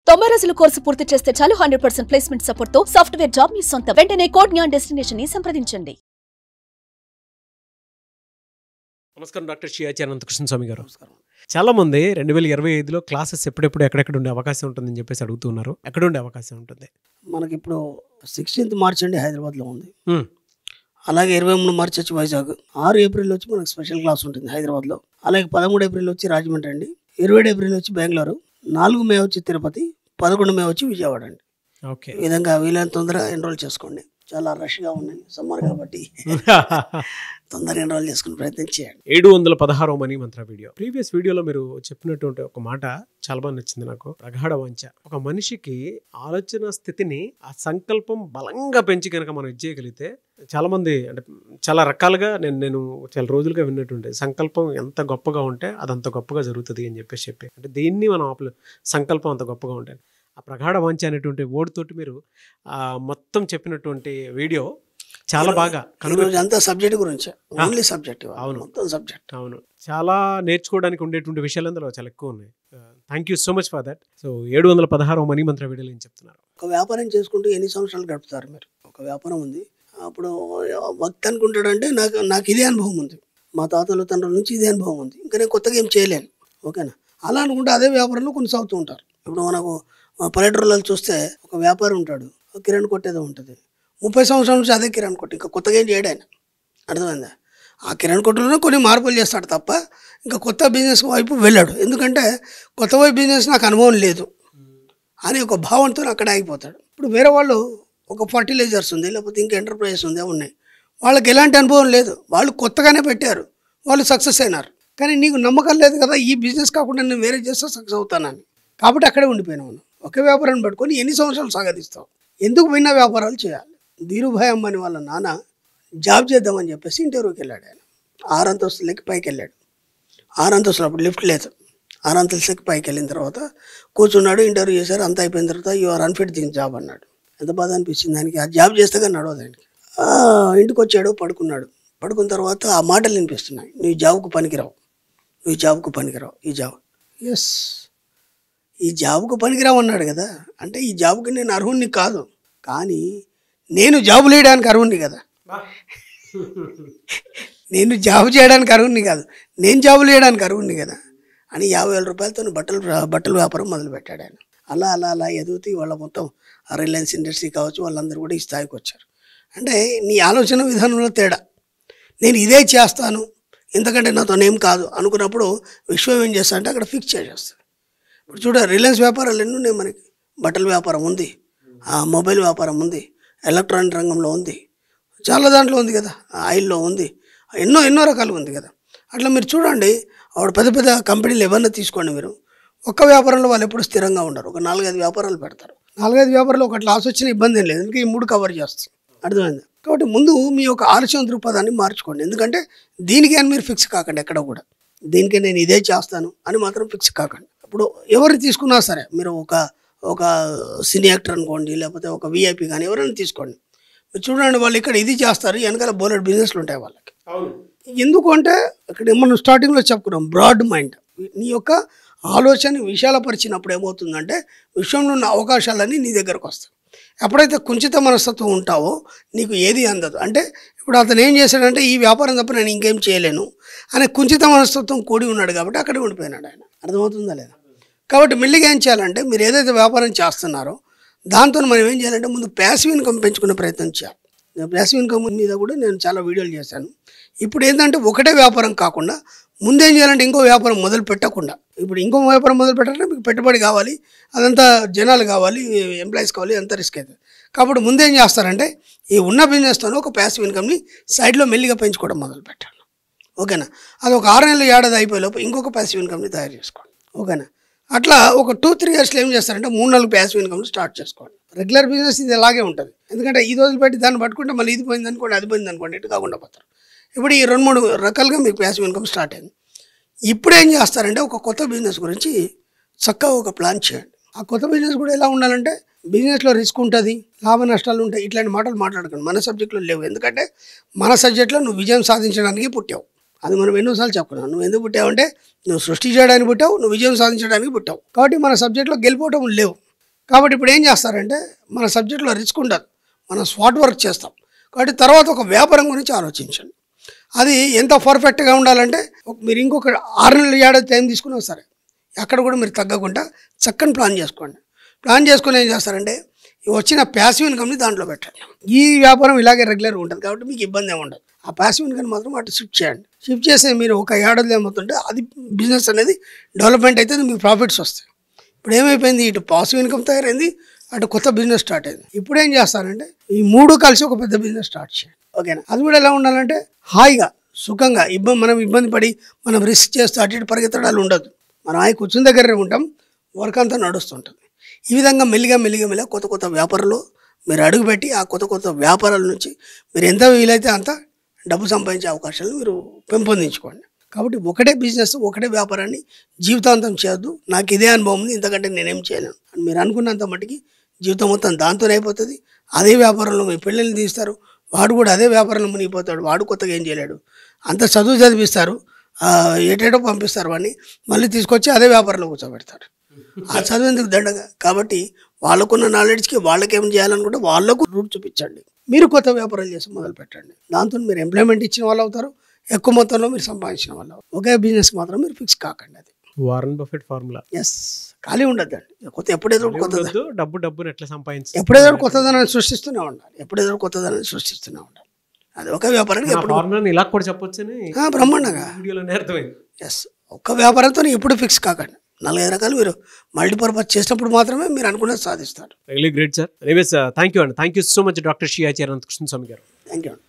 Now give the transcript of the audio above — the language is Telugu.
90 రోజుల కోర్సు పూర్తి చేస్తే చాలు 100% ప్లేస్మెంట్ సపోర్ట్ తో సాఫ్ట్వేర్ జాబ్ మీ సొంతం. వెంటనే కోడ్ జ్ఞాన్ డెస్టినేషన్ ని సంప్రదించండి. నమస్కారం డాక్టర్ శ్రీయాచి అనంతకృష్ణ స్వామి గారు. చాలా మంది 2025లో క్లాసెస్ ఎప్పుడెప్పుడు ఎక్కడెక్కడ ఉండే అవకాశం ఉంటుందని చెప్పేసి అడుగుతున్నారు. ఎక్కడ ఉండే అవకాశం ఉంటుంది? మనకి ఇప్పుడు 16th మార్చ్ అండి హైదరాబాద్లో ఉంది. అలాగే 23 మార్చ్ వచ్చి వైజాగ్, 6 ఏప్రిల్ వచ్చి మనకు స్పెషల్ క్లాస్ ఉంటుంది హైదరాబాద్లో. అలాగే 13 ఏప్రిల్ వచ్చి రాజమండ్రి అండి, 27 ఏప్రిల్ వచ్చి బెంగళూరు, 4 మే వచ్చి తిరుపతి, 11 మే వచ్చి విజయవాడ అండి. ఓకే, ఈ విధంగా వీలైన తొందరగా ఎన్రోల్ చేసుకోండి. చాలా రష్గా ఉన్నాయి సమ్మర్ కాబట్టి తొందరగా ఎన్రోల్ చేసుకునే ప్రయత్నం చేయండి. 716వ మనీ మంత్ర వీడియో. ప్రీవియస్ వీడియోలో మీరు చెప్పినటువంటి ఒక మాట చాలా బాగా నచ్చింది నాకు. ప్రగాఢ వాంఛ. ఒక మనిషికి ఆలోచన స్థితిని, ఆ సంకల్పం బలంగా పెంచి కనుక మనం ఇచ్చేయగలిగితే, చాలా మంది అంటే చాలా రకాలుగా నేను చాలా రోజులుగా విన్నట్టుంటే, సంకల్పం ఎంత గొప్పగా ఉంటే అదంత గొప్పగా జరుగుతుంది అని చెప్పి అంటే దీన్ని మనం సంకల్పం అంత గొప్పగా ఉంటాయి. ఆ ప్రగాఢ వాంఛ అనేటువంటి ఓడితోటి మీరు మొత్తం చెప్పినటువంటి వీడియో చాలా బాగా అంతా సబ్జెక్ట్ గురించి, ఓన్లీ సబ్జెక్ట్. అవును, మొత్తం సబ్జెక్ట్. అవును, చాలా నేర్చుకోవడానికి ఉండేటువంటి విషయాలు అందులో చాలా ఎక్కువ ఉన్నాయి. Thank you so much for that. So 716వ మనీ మంత్ర వీడియోలో ఏం చెప్తున్నారు? ఒక వ్యాపారం చేసుకుంటూ ఎన్ని సంవత్సరాలు గడుపుతారు మీరు? ఒక వ్యాపారం ఉంది, అప్పుడు భక్తి అనుకుంటాడంటే నాకు ఇదే అనుభవం ఉంది, మా తాతల తండ్రుల నుంచి ఇదే అనుభవం ఉంది, ఇంకా నేను కొత్తగా ఏం చేయలేను. ఓకేనా? అలా అనుకుంటే అదే వ్యాపారంలో కొనసాగుతూ ఉంటారు. ఇప్పుడు మనకు పల్లెటూరులో చూస్తే ఒక వ్యాపారి ఉంటాడు, కిరణ్ కొట్టేదో ఉంటుంది, 30 సంవత్సరాల నుంచి అదే కిరణ్ కొట్టి, ఇంకా కొత్తగా ఏం చేయడు ఆయన. అర్థమైందా? ఆ కిరణ్ కొట్టులోనే కొన్ని మార్పులు చేస్తాడు తప్ప ఇంకా కొత్త బిజినెస్ వైపు వెళ్ళాడు. ఎందుకంటే కొత్త వైపు బిజినెస్ నాకు అనుభవం లేదు అని ఒక భావంతో అక్కడ ఆగిపోతాడు. ఇప్పుడు వేరే వాళ్ళు ఒక ఫర్టిలైజర్స్ ఉంది, లేకపోతే ఇంకా ఎంటర్ప్రైజెస్ ఉంది, ఉన్నాయి, వాళ్ళకి ఎలాంటి అనుభవం లేదు, వాళ్ళు కొత్తగానే పెట్టారు, వాళ్ళు సక్సెస్ అయినారు. కానీ నీకు నమ్మకం లేదు కదా, ఈ బిజినెస్ కాకుండా నేను వేరే చేస్తే సక్సెస్ అవుతానని, కాబట్టి అక్కడే ఉండిపోయినావు. ఒకే వ్యాపారాన్ని పట్టుకొని ఎన్ని సంవత్సరాలు సాగదీస్తావు? ఎందుకు భిన్న వ్యాపారాలు చేయాలి? ధీరుభాయ్ అంబానీ వాళ్ళ నాన్న జాబ్ చేద్దామని చెప్పేసి ఇంటర్వ్యూకి వెళ్ళాడు. ఆయన 6 అంతస్తులకి పైకి వెళ్ళాడు. 6 అంతస్తులు అప్పుడు లిఫ్ట్ లేదు. 6 అంతస్తులకి పైకి వెళ్ళిన తర్వాత కూర్చున్నాడు, ఇంటర్వ్యూ చేశారు, అంతా అయిపోయిన తర్వాత you are unfit this job అన్నాడు. ఎంత బాధ అనిపించింది దానికి. ఆ జాబ్ చేస్తే కానీ నడవదు ఆయనకి. ఇంటికి వచ్చాడు, పడుకున్నాడు. పడుకున్న తర్వాత ఆ మాటలు వినిపిస్తున్నాయి, నువ్వు జాబ్కు పనికిరావు, నువ్వు జాబ్కు పనికిరావు, ఈ జాబ్. ఎస్, ఈ జాబ్కు పనికిరావు అన్నాడు కదా, అంటే ఈ జాబ్కి నేను అర్హుణ్ణి కాదు, కానీ నేను జాబు లేయడానికి అర్హుణ్ణి కదా, నేను జాబు చేయడానికి అర్హుణ్ణి కాదు, నేను జాబు లేయడానికి అర్హుణ్ణి కదా అని 50,000 రూపాయలతో బట్టల వ్యాపారం మొదలుపెట్టాడు ఆయన. అలా అలా అలా ఎదుగుతూ వాళ్ళ మొత్తం రిలయన్స్ ఇండస్ట్రీ కావచ్చు, వాళ్ళందరూ కూడా ఈ స్థాయికి వచ్చారు. అంటే నీ ఆలోచన విధానంలో తేడా. నేను ఇదే చేస్తాను, ఎందుకంటే నాతోనేం కాదు అనుకున్నప్పుడు విశ్వం ఏం చేస్తా అంటే అక్కడ ఫిక్స్ చేసేస్తాడు. ఇప్పుడు చూడ, రిలయన్స్ వ్యాపారాలు ఎన్ని ఉన్నాయి మనకి. బట్టల వ్యాపారం ఉంది, మొబైల్ వ్యాపారం ఉంది, ఎలక్ట్రానిక్ రంగంలో ఉంది, చాలా దాంట్లో ఉంది కదా, ఆయిల్లో ఉంది, ఎన్నో రకాలు ఉంది కదా. అట్లా మీరు చూడండి, ఆవిడ పెద్ద పెద్ద కంపెనీలు ఏమన్నా తీసుకోండి మీరు, ఒక్క వ్యాపారంలో వాళ్ళు ఎప్పుడు స్థిరంగా ఉండరు. ఒక 4-5 వ్యాపారాలు పెడతారు. 4-5 వ్యాపారాలు ఒకటి లాస్ వచ్చిన ఇబ్బంది ఏం లేదు, ఎందుకంటే ఈ 3 కవర్ చేస్తాయి. అర్థమైంది? కాబట్టి ముందు మీ యొక్క ఆలోచన దృక్పథాన్ని మార్చుకోండి. ఎందుకంటే దీనికి అని మీరు ఫిక్స్ కాకండి ఎక్కడ కూడా. దీనికే నేను ఇదే చేస్తాను అని మాత్రం ఫిక్స్ కాకండి. ఇప్పుడు ఎవరు తీసుకున్నా సరే, మీరు ఒక సినీ యాక్టర్ అనుకోండి, లేకపోతే ఒక విఐపి కానీ ఎవరైనా తీసుకోండి, మీరు చూడండి, వాళ్ళు ఇక్కడ ఇది చేస్తారు, వెనకాల బోలెడ్ బిజినెస్లు ఉంటాయి వాళ్ళకి. ఎందుకు అంటే ఇక్కడ మనం స్టార్టింగ్లో చెప్పుకున్నాం, బ్రాడ్ మైండ్. నీ యొక్క ఆలోచన విశాలపరిచినప్పుడు ఏమవుతుందంటే విశ్వంలో ఉన్న అవకాశాలన్నీ నీ దగ్గరకు వస్తాయి. ఎప్పుడైతే కుంచిత మనస్తత్వం ఉంటావో నీకు ఏది అందదు. అంటే ఇప్పుడు అతను ఏం చేశాడంటే ఈ వ్యాపారం తప్ప నేను ఇంకేం చేయలేను అనే కుంచిత మనస్తత్వం కూడి ఉన్నాడు కాబట్టి అక్కడే ఉండిపోయినాడు ఆయన. అర్థమవుతుందా లేదా? కాబట్టి మెల్లిగా ఏం చేయాలంటే మీరు ఏదైతే వ్యాపారం చేస్తున్నారో దాంతో మనం ఏం చేయాలంటే ముందు ప్యాసివ్ ఇన్కమ్ పెంచుకునే ప్రయత్నం చేయాలి. ప్యాసివ్ ఇన్కమ్ మీద కూడా నేను చాలా వీడియోలు చేశాను. ఇప్పుడు ఏంటంటే ఒకటే వ్యాపారం కాకుండా ముందేం చేయాలంటే ఇంకో వ్యాపారం మొదలు పెట్టకుండా, ఇప్పుడు ఇంకో వ్యాపారం మొదలు పెట్టాలంటే మీకు పెట్టుబడి కావాలి, అదంతా జనాలు కావాలి, ఎంప్లాయీస్ కావాలి, అంతా రిస్క్ అవుతుంది. కాబట్టి ముందేం చేస్తారంటే ఈ ఉన్న బిజినెస్తోనే ఒక ప్యాసివ్ ఇన్కమ్ని సైడ్లో మెల్లిగా పెంచుకోవడం మొదలు పెట్టాలి. ఓకేనా? అది ఒక 6 నెలలు ఏడాది అయిపోయేలోపు ఇంకొక ప్యాసివ్ ఇన్కమ్ని తయారు చేసుకోండి. ఓకేనా? అట్లా ఒక 2-3 ఇయర్స్లో ఏం చేస్తారంటే 3-4 ప్యాసివ్ ఇన్కమ్ని స్టార్ట్ చేసుకోండి. రెగ్యులర్ బిజినెస్ ఇది అలాగే ఉంటుంది. ఎందుకంటే ఈ రోజులు పెట్టి దాన్ని పట్టుకుంటే మళ్ళీ ఇది పోయింది అనుకోండి, అది పోయింది అనుకోండి, ఇటు కాకుండా పోతారు. ఇప్పుడు ఈ 2-3 రకాలుగా మీకు ప్యాసివ్ ఇన్కమ్ స్టార్ట్ అయింది. ఇప్పుడు ఏం చేస్తారంటే ఒక కొత్త బిజినెస్ గురించి చక్కగా ఒక ప్లాన్ చేయండి. ఆ కొత్త బిజినెస్ కూడా ఎలా ఉండాలంటే బిజినెస్లో రిస్క్ ఉంటుంది, లాభ నష్టాలు ఉంటాయి, ఇట్లాంటి మాటలు మాట్లాడకండి. మన సబ్జెక్టులో లేవు. ఎందుకంటే మన సబ్జెక్టులో నువ్వు విజయం సాధించడానికి పుట్టావు. అది మనం ఎన్నోసార్లు చెప్పుకున్నాం. నువ్వు ఎందుకు పుట్టావంటే నువ్వు సృష్టి చేయడానికి పుట్టావు, నువ్వు విజయం సాధించడానికి పుట్టావు. కాబట్టి మన సబ్జెక్టులో గెలిపోవటం లేవు. కాబట్టి ఇప్పుడు ఏం చేస్తారంటే మన సబ్జెక్టులో రిస్క్ ఉండదు, మనం స్పాట్ వర్క్ చేస్తాం. కాబట్టి తర్వాత ఒక వ్యాపారం గురించి ఆలోచించండి. అది ఎంత పర్ఫెక్ట్గా ఉండాలంటే మీరు ఇంకొక 6 నెలలు ఏడాది టైం తీసుకున్నా సరే అక్కడ కూడా మీరు తగ్గకుండా చక్కని ప్లాన్ చేసుకోండి. ప్లాన్ చేసుకుని ఏం చేస్తారంటే వచ్చిన ప్యాసివ్ ఇన్కమ్ని దాంట్లో పెట్టండి. ఈ వ్యాపారం ఇలాగే రెగ్యులర్గా ఉంటుంది కాబట్టి మీకు ఇబ్బంది ఏమి ఉండదు. ఆ ప్యాసివ్ ఇన్కమ్ మాత్రం అటు షిఫ్ట్ చేయండి. షిఫ్ట్ చేస్తే మీరు ఒక ఏడాదిలో ఏమవుతుంటే అది బిజినెస్ అనేది డెవలప్మెంట్ అయితే మీకు ప్రాఫిట్స్ వస్తాయి. ఇప్పుడు ఏమైపోయింది, ఇటు పాసివ్ ఇన్కమ్ తయారైంది, అటు కొత్త బిజినెస్ స్టార్ట్ అయింది. ఇప్పుడు ఏం చేస్తారంటే ఈ 3 కలిసి ఒక పెద్ద బిజినెస్ స్టార్ట్ చేయండి. ఓకేనా? అది కూడా ఎలా ఉండాలంటే హాయిగా సుఖంగా మనం ఇబ్బంది పడి మనం రిస్క్ చేస్తూ అటు ఇటు పరిగెత్తడాలు ఉండదు. మనం హాయి కూర్చుని దగ్గరే ఉంటాం, వర్క్ అంతా నడుస్తుంటుంది. ఈ విధంగా మెల్లిగా కొత్త వ్యాపారాలు మీరు అడుగుపెట్టి ఆ కొత్త వ్యాపారాల నుంచి మీరు ఎంత వీలైతే అంత డబ్బు సంపాదించే అవకాశాలు మీరు పెంపొందించుకోండి. కాబట్టి ఒకటే బిజినెస్ ఒకటే వ్యాపారాన్ని జీవితాంతం చేయొద్దు. నాకు ఇదే అనుభవం ఉంది, ఇంతకంటే నేనేం చేయలేను అని మీరు అనుకున్నంత మటుకి జీవితం మొత్తం దాంతోనే అయిపోతుంది. అదే వ్యాపారంలో మీ పిల్లల్ని తీస్తారు, వాడు కూడా అదే వ్యాపారంలో మునిగిపోతాడు, వాడు కొత్తగా ఏం చేయలేడు. అంత చదువు చదివిస్తారు, ఏటేటో పంపిస్తారు, వాడిని మళ్ళీ తీసుకొచ్చి అదే వ్యాపారంలో కూర్చోబెడతారు. ఆ చదువు ఎందుకు దండగా? కాబట్టి వాళ్ళకున్న నాలెడ్జ్కి వాళ్ళకేం చేయాలనుకుంటే వాళ్ళకు రూట్ చూపించండి. మీరు కొత్త వ్యాపారాలు చేసి మొదలు పెట్టండి. దాంతో మీరు ఎంప్లాయ్మెంట్ ఇచ్చిన వాళ్ళు అవుతారు, ఎక్కువ మొత్తంలో మీరు సంపాదించిన వాళ్ళు. ఒకే బిజినెస్ మాత్రం మీరు ఫిక్స్ కాకండి. అది వారన్ బఫెట్ ఫార్ములా. ఎస్, ఖాళీ ఉండద్దండి. ఎప్పుడేదో డబ్బుని ఎట్లా సంపాదించాలి, ఎప్పుడేదో కొత్తదనాన్ని సృష్టిస్తూనే ఉండాలి. అది ఒక వ్యాపారానికి ఇలా కూడా చెప్పొచ్చని బ్రహ్మాండంగా ఎస్, ఒక్క వ్యాపారంతో ఎప్పుడు ఫిక్స్ కాకండి. 4-5 రకాలు మీరు మల్టీపర్పస్ చేసినప్పుడు మాత్రమే మీరు అనుకున్నది సాధిస్తారు. Really great sir. Anyways thank you అండి. Thank you so much doctor Shri Acharya Anantakrishna Swami గారు. థ్యాంక్ యూ అండి.